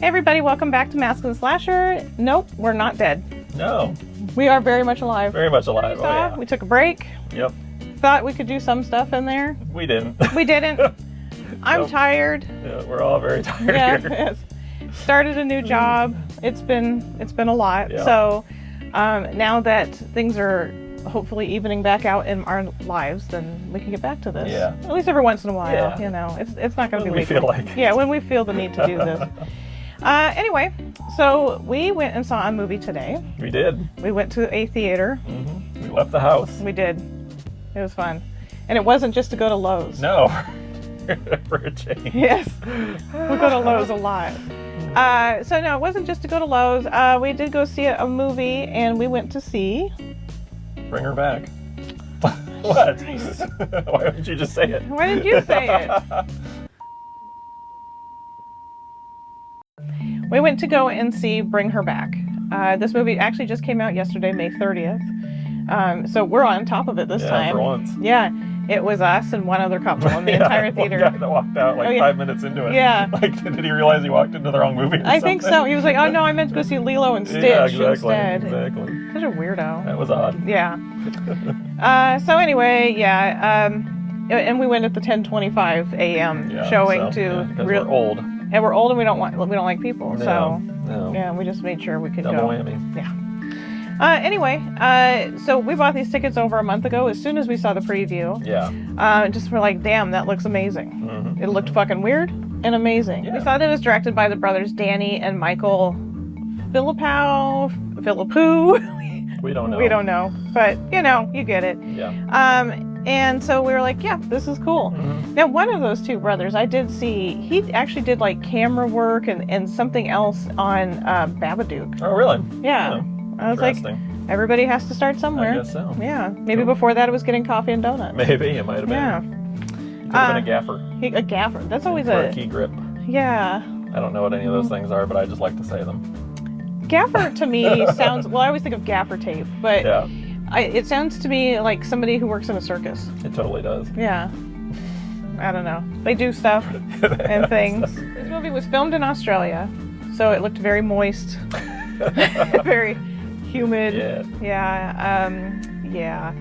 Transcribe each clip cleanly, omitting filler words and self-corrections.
Hey everybody, welcome back to Mask and Slasher. Nope, we're not dead. No. We are very much alive. Very much alive. Oh, yeah. We took a break. Yep. Thought we could do some stuff in there. We didn't. We didn't. I'm tired. Yeah, we're all very tired here. Yes. Started a new job. It's been a lot. Yeah. So now that things are hopefully evening back out in our lives, then we can get back to this. Yeah. At least every once in a while. Yeah. You know, it's not going to be When we weekly. feel like it. Yeah, when we feel the need to do this. Anyway, so we went and saw a movie today. We did. We went to a theater. Mm-hmm. We left the house. We did. It was fun. And it wasn't just to go to Lowe's. No. For a change. Yes. We go to Lowe's a lot. So no, it wasn't just to go to Lowe's. We did go see a movie, and we went to see... Bring her back. What? Why didn't you just say it? Why didn't you say it? We went to go and see Bring Her Back. This movie actually just came out yesterday, May 30th. So we're on top of it this time. For once. Yeah, it was us and one other couple in the entire theater. One guy that walked out 5 minutes into it. Yeah. Like, did he realize he walked into the wrong movie or I think so. He was like, oh no, I meant to go see Lilo and Stitch instead. Exactly. Such a weirdo. That was odd. Yeah. So anyway, yeah. And we went at the 10:25 a.m. showing because we're old. And we're old and we don't like people. No. Yeah, we just made sure we could Double go. whammy. Yeah. Anyway, so we bought these tickets over a month ago as soon as we saw the preview. Yeah. Just we're like, damn, that looks amazing. Mm-hmm. It looked fucking weird and amazing. Yeah. We saw that it was directed by the brothers Danny and Michael Philippou. We don't know. We don't know, but you get it. Yeah. And so we were like, yeah, this is cool. Mm-hmm. Now, one of those two brothers, I did see, he actually did like camera work and something else on Babadook. Oh, really? Yeah. I was like, everybody has to start somewhere. I guess so. Yeah. Maybe before that it was getting coffee and donuts. Maybe it might have been. Yeah. He could have been a gaffer. A gaffer. That's always Or a key grip. Yeah. I don't know what any of those things are, but I just like to say them. Gaffer to me sounds, well, I always think of gaffer tape, but Yeah. It sounds to me like somebody who works in a circus. It totally does. Yeah. I don't know. They do stuff and things. This movie was filmed in Australia, so it looked very moist, very humid. Yeah. Yeah.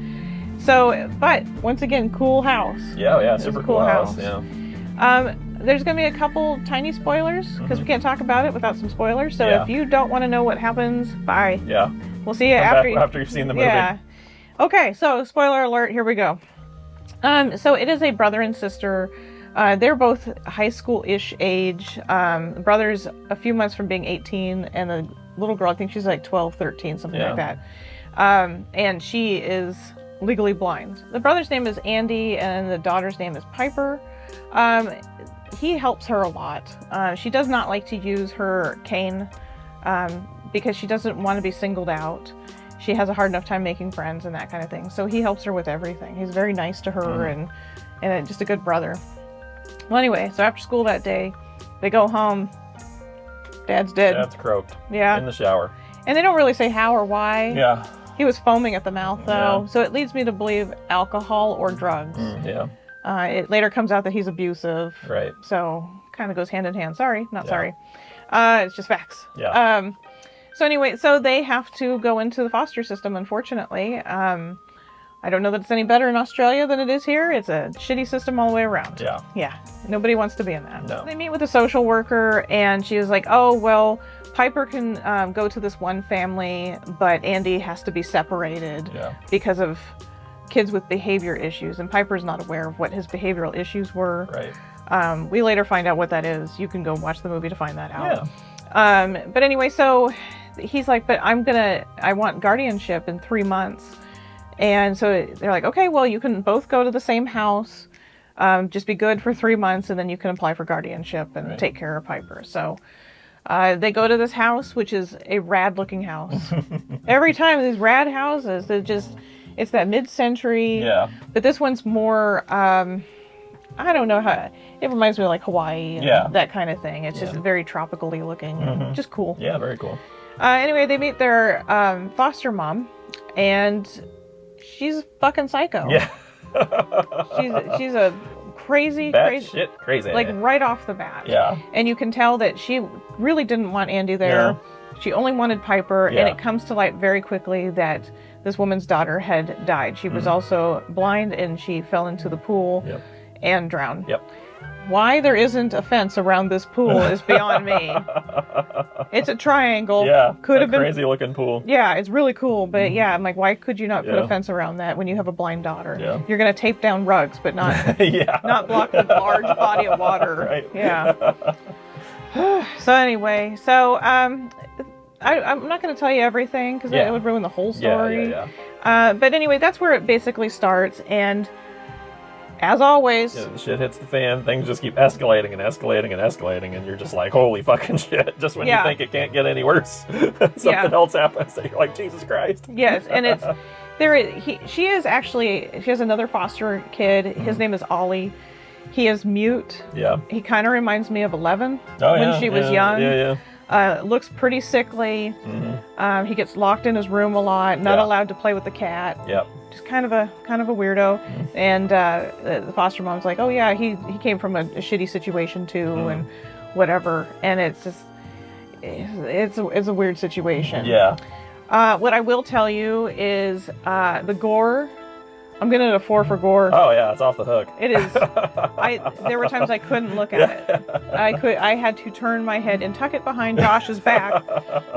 So, but once again, cool house. Yeah, super cool house. Yeah. There's going to be a couple tiny spoilers because we can't talk about it without some spoilers. So if you don't want to know what happens, bye. Yeah. We'll see you after you've seen the movie. Yeah. Okay, so spoiler alert, here we go. So it is a brother and sister. They're both high school-ish age. The brother's a few months from being 18, and the little girl, I think she's like 12, 13, something like that. And she is legally blind. The brother's name is Andy, and the daughter's name is Piper. He helps her a lot. She does not like to use her cane because she doesn't want to be singled out. She has a hard enough time making friends and that kind of thing. So he helps her with everything. He's very nice to her and just a good brother. Well, anyway, so after school that day, they go home. Dad's dead. Dad's croaked. Yeah. In the shower. And they don't really say how or why. Yeah. He was foaming at the mouth, though. Yeah. So it leads me to believe alcohol or drugs. Yeah. It later comes out that he's abusive. Right. So kind of goes hand in hand. Sorry, not sorry. It's just facts. Yeah. So anyway, so they have to go into the foster system, unfortunately. I don't know that it's any better in Australia than it is here. It's a shitty system all the way around. Yeah. Yeah. Nobody wants to be in that. No. They meet with a social worker, and she was like, oh, well, Piper can go to this one family, but Andy has to be separated because of kids with behavior issues. And Piper's not aware of what his behavioral issues were. Right. We later find out what that is. You can go watch the movie to find that out. Yeah. But anyway, so he's like, but I want guardianship in 3 months. And so they're like, okay, well, you can both go to the same house, just be good for 3 months, and then you can apply for guardianship and take care of Piper. So they go to this house, which is a rad-looking house. Every time these rad houses, it's that mid-century. Yeah. But this one's more, I don't know how, it reminds me of like Hawaii and that kind of thing. It's just very tropically looking, just cool. Yeah, very cool. Anyway, they meet their foster mom, and she's fucking psycho. Yeah. she's a crazy, Bat crazy, shit crazy. like right off the bat. Yeah. And you can tell that she really didn't want Andy there. Yeah. She only wanted Piper, Yeah. and it comes to light very quickly that this woman's daughter had died. She was also blind, and she fell into the pool Yep. and drowned. Yep. Why there isn't a fence around this pool is beyond me. It's a triangle. Yeah. Could have been crazy looking pool. Yeah, it's really cool, but yeah, I'm like, why could you not put Yeah. a fence around that when you have a blind daughter? Yeah. You're gonna tape down rugs, but not Yeah. not block the large body of water. Right. Yeah. So anyway, I'm not going to tell you everything because Yeah. it would ruin the whole Yeah, story. yeah. But anyway, that's where it basically starts, and as always, Yeah, the shit hits the fan, things just keep escalating and escalating and escalating, and you're just like, holy fucking shit. Just when Yeah. you think it can't get any worse, something Yeah. else happens, and you're like, Jesus Christ. yes, and it's she has another foster kid. His name is Ollie. He is mute. Yeah. He kind of reminds me of Eleven Oh, when yeah, she was yeah, young. Yeah, Looks pretty sickly. Mm-hmm. He gets locked in his room a lot, not Yeah. allowed to play with the cat. Yep. Just kind of a weirdo. And the foster mom's like, oh yeah, he came from a shitty situation too, and whatever. And it's just it's a weird situation. Yeah. What I will tell you is the gore. I'm giving it a 4 for gore. Oh, yeah, it's off the hook. It is. There were times I couldn't look at it. I had to turn my head and tuck it behind Josh's back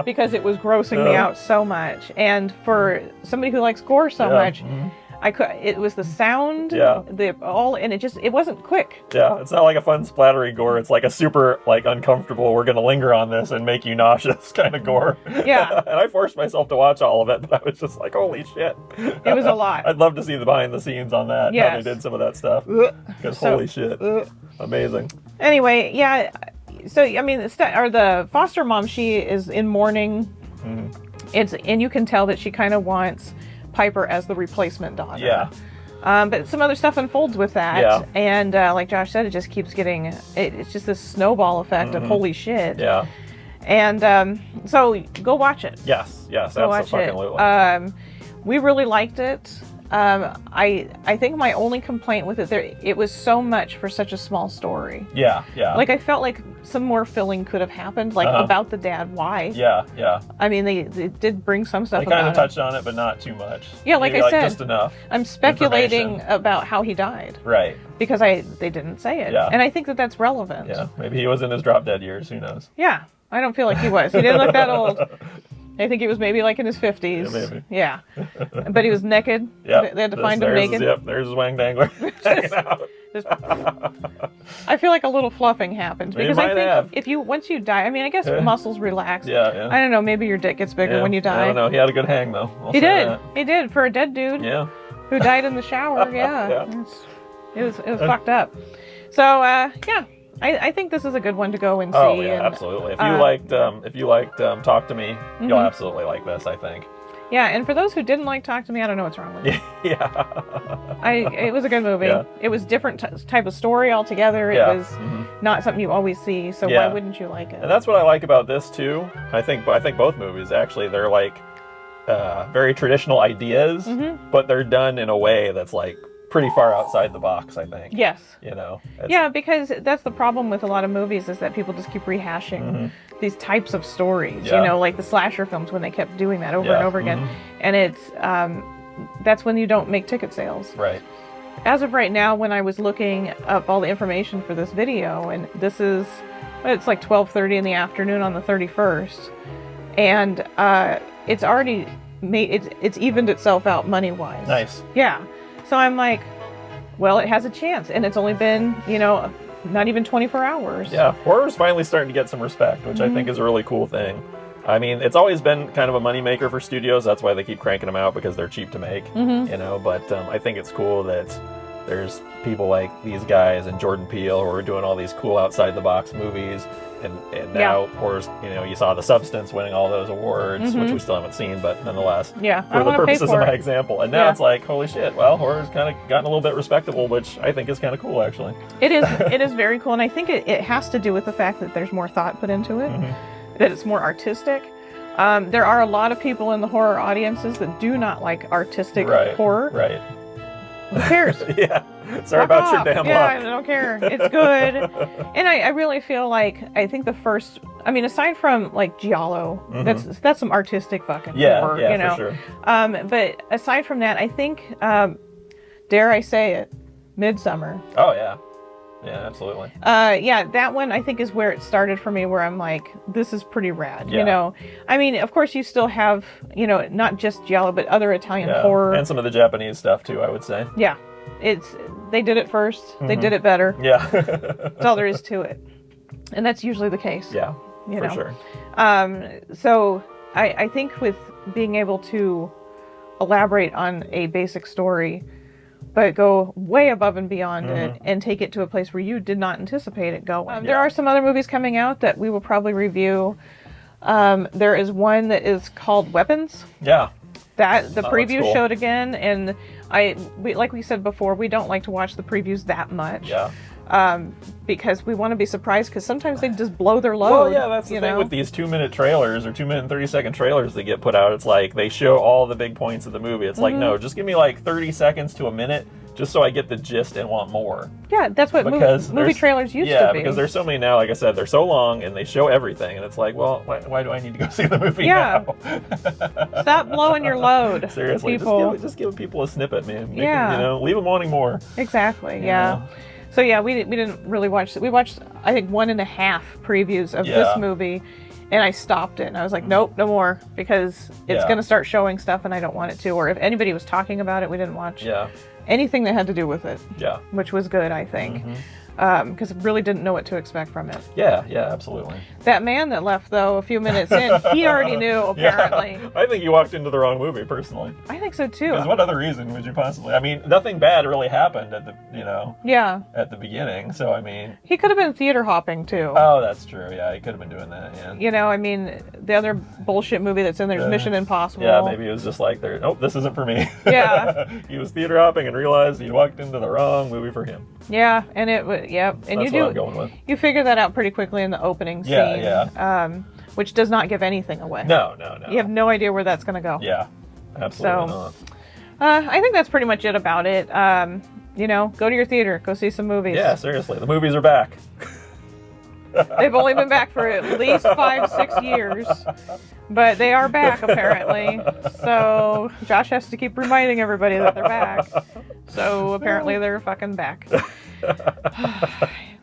because it was grossing me out so much. And for somebody who likes gore so Yeah. much, it was the sound, Yeah. and it wasn't quick. Yeah, it's not like a fun splattery gore. It's like a super, like, uncomfortable, we're going to linger on this and make you nauseous kind of gore. Yeah. And I forced myself to watch all of it, but I was just like, holy shit. It was a lot. I'd love to see the behind the scenes on that, how Yes. they did some of that stuff. Ugh. Because So- holy shit. Ugh. Amazing. Anyway, yeah. So I mean, the foster mom, she is in mourning. And you can tell that she kind of wants Piper as the replacement daughter. Yeah. But some other stuff unfolds with that. Yeah. And like Josh said, it just keeps getting, it's just this snowball effect of holy shit. Yeah. And so go watch it. Yes. Yes. Go watch it. Absolutely. We really liked it. I think my only complaint with it was so much for such a small story. Yeah. Yeah. Like I felt like some more filling could have happened, like about the dad. Why? Yeah. Yeah. I mean, they did bring some stuff They about kind of it. touched on it, but not too much. Yeah, like Maybe, I said, just enough. I'm speculating information. about how he died Right. because they didn't say it, Yeah. and I think that that's relevant. Yeah. Maybe he was in his drop dead years. Who knows? Yeah, I don't feel like he was. He didn't look that old. I think he was maybe like in his 50s. Yeah, maybe. Yeah. But he was naked. Yeah. They had to find him naked. Yep. There's his wang dangler. Hanging out. Just- I feel like a little fluffing happened He because I might think have. once you die, I mean, I guess muscles relax. Yeah. Yeah. I don't know. Maybe your dick gets bigger Yeah, when you die. I don't know. He had a good hang though. I'll He say did. that. He did for a dead dude Yeah. who died in the shower. Yeah. Yeah. It was fucked up. So yeah, I think this is a good one to go and see. Oh yeah, and, absolutely. If you liked Talk to Me, you'll Mhm. absolutely like this. I think. Yeah, and for those who didn't like Talk to Me, I don't know what's wrong with it. Yeah. It was a good movie. Yeah. It was different type of story altogether. It Yeah. was Mhm. not something you always see. So Yeah. why wouldn't you like it? And that's what I like about this too. I think both movies actually, they're like very traditional ideas, Mhm. but they're done in a way that's like pretty far outside the box. I think. Yes. You know. It's- Yeah, because that's the problem with a lot of movies is that people just keep rehashing these types of stories. Mm-hmm. Yeah. You know, like the slasher films when they kept doing that over and Yeah. over again, Mhm. and it's that's when you don't make ticket sales. Right. As of right now, when I was looking up all the information for this video, and it's like 12:30 in the afternoon on the 31st, and it's already it's evened itself out money wise. Nice. Yeah. So I'm like, well, it has a chance, and it's only been not even 24 hours. Yeah, horror's finally starting to get some respect, which I think is a really cool thing. I mean, it's always been kind of a moneymaker for studios. That's why they keep cranking them out, because they're cheap to make, you know. But I think it's cool that there's people like these guys and Jordan Peele who are doing all these cool outside-the-box movies. And now, of course, you saw The Substance winning all those awards, which we still haven't seen, but nonetheless, Yeah, I for the want to pay purposes for of my it. example. And now Yeah. it's like, holy shit, well, horror's kind of gotten a little bit respectable, which I think is kind of cool, actually. It is very cool, and I think it has to do with the fact that there's more thought put into it, that it's more artistic. There are a lot of people in the horror audiences that do not like artistic Right. horror. Right. Who cares? Yeah. Sorry Fuck about off. your damn Yeah, I luck. don't care. It's good. And I really feel like, I think the first, I mean, aside from like Giallo, that's some artistic fucking horror, Yeah, you know? for sure. But aside from that, I think, dare I say it, Midsummer. Oh, yeah. Yeah, absolutely. Yeah, that one I think is where it started for me, where I'm like, this is pretty rad, you Yeah. know? I mean, of course you still have, you know, not just Giallo, but other Italian Yeah. horror. And some of the Japanese stuff, too, I would say. Yeah, they did it first. They did it better. Yeah. That's all there is to it. And that's usually the case. Yeah, you for know? sure. So I think with being able to elaborate on a basic story, but go way above and beyond it and take it to a place where you did not anticipate it going. There are some other movies coming out that we will probably review. There is one that is called Weapons. Yeah. That the That preview looks cool. showed again, and like we said before, we don't like to watch the previews that much. Yeah. Because we want to be surprised, because sometimes they just blow their load. Well, yeah, that's the you thing know? with these 2-minute trailers or 2-minute and 30-second trailers that get put out. It's like they show all the big points of the movie. It's like, no, just give me like 30 seconds to a minute just so I get the gist and want more. Yeah, that's what Because movie there's- trailers used yeah, to be. because there's so many now, like I said, they're so long and they show everything. And it's like, well, why do I need to go see the movie Yeah. now? Stop blowing your load. Seriously, people. just give people a snippet, man. Make Yeah. them, you know, leave them wanting more. Exactly. you Yeah. know? So yeah, we didn't really watch it. We watched, I think, 1.5 previews of Yeah. this movie, and I stopped it. And I was like, nope, no more, because it's Yeah. going to start showing stuff, and I don't want it to. Or if anybody was talking about it, we didn't watch Yeah, anything that had to do with it, yeah, which was good, I think, because I really didn't know what to expect from it. yeah, absolutely. That man that left, though, a few minutes in, he already knew, apparently. Yeah. I think you walked into the wrong movie, personally. I think so too. Because what other reason would you possibly? I mean, nothing bad really happened at the, Yeah, at the beginning. So I mean, he could have been theater hopping too. oh, that's true. Yeah, he could have been doing that. Yeah. You know, I mean, the other bullshit movie that's in there is Mission Impossible. Yeah, maybe it was just like, nope, this isn't for me. Yeah. He was theater hopping and realized he walked into the wrong movie for him. Yeah, and it was, yep. And That's what I'm going with. you figure that out pretty quickly in the opening scene. Yeah, which does not give anything away. No. You have no idea where that's going to go. Yeah, absolutely So- not. I think that's pretty much it about it. You know, go to your theater, go see some movies. Yeah, seriously, the movies are back. They've only been back for at least 5-6 years, but they are back apparently. So Josh has to keep reminding everybody that they're back. So apparently they're fucking back.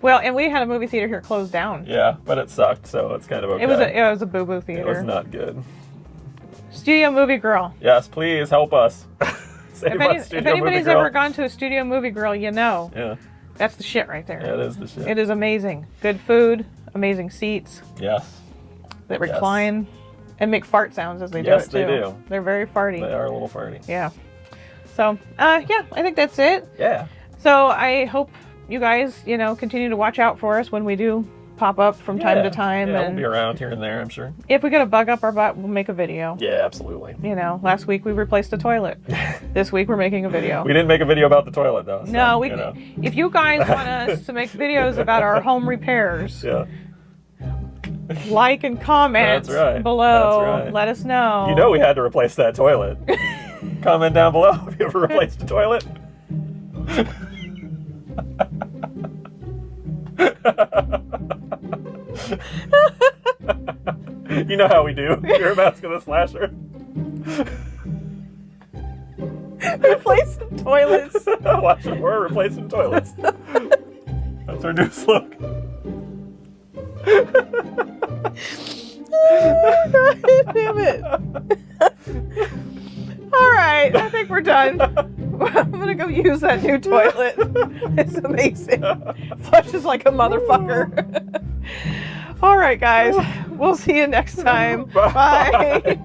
Well, and we had a movie theater here closed down. Yeah, but it sucked, so it's kind of okay. It was a boo-boo theater. It was not good. Studio Movie Girl. Yes, please help us. Save us, If Studio anybody's Movie Girl. ever gone to a Studio Movie Girl, you know Yeah, that's the shit right there. yeah, it is the shit. It is amazing. Good food, amazing seats Yes, that recline and make fart sounds as they do Yes, it too. they do. They're very farty. they are a little farty. Yeah. So, yeah, I think that's it. Yeah, So I hope you guys, you know, continue to watch out for us when we do pop up from time to time. Yeah, And we'll be around here and there, I'm sure. if we get a bug up our butt, we'll make a video. Yeah, absolutely. You know, last week we replaced a toilet. This week we're making a video. We didn't make a video about the toilet though. So, No, you know. if you guys want us to make videos about our home repairs, Yeah, like and comment That's right. below. That's right. Let us know. you know we had to replace that toilet. Comment down below if you ever replaced a toilet. You know how we do. You're a mask of the slasher. Replacing toilets. Watching horror, replacing toilets. That's our new slogan. God damn it. All right, I think we're done. I'm gonna go use that new toilet. It's amazing. Flushes like a motherfucker. All right, guys. We'll see you next time. Bye. Bye.